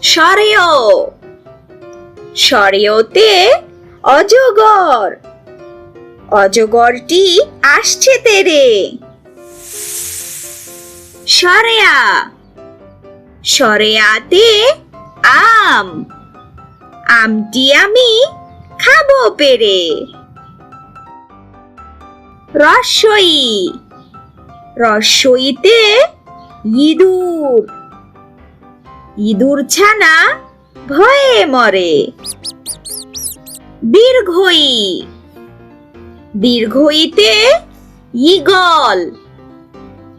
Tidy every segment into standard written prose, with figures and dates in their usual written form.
সরেও। সরেওতে অজগর। অজগরটি আসছে তেরে। সরেয়া। সরেয়াতে আম। আমটি আমি খাবো পেরে। রস্বই। রস্বইতে ইঁদুর। ইঁদুর ছানা ভয়ে মরে। দীর্ঘই। দীর্ঘইতে ঈগল।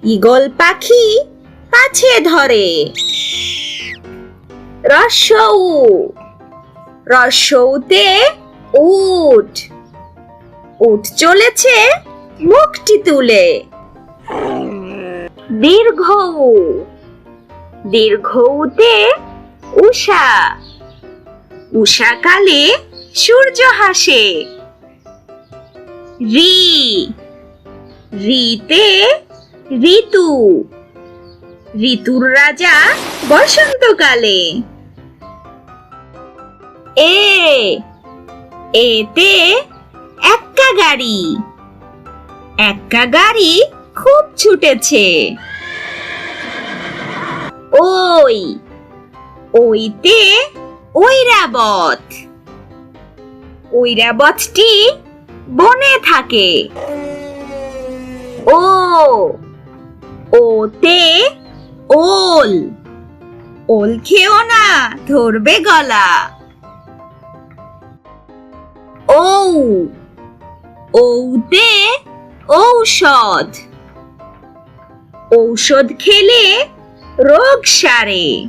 ঈগল পাখি পাছে ধরে। রস্বউ। রস্বউতে উট। উট চলেছে মুখটি তুলে। দীর্ঘউ। দীর্ঘউতে উষা। উষাকালে সূর্য হাসে। রি। রিতে ঋতু। ঋতুর রাজা বসন্তকালে। এ। এতে এক্কা গাড়ি। এক্কা গাড়ি খুব ছুটেছে। ওই। ওইতে ঐরাবত। ঐরাবতটি বনে থাকে। ও। ওতে ওল। ওল খেও না, ধরবে গলা। ঔ। ঔতে ঔষধ। ঔষধ খেলে রোগ সারে।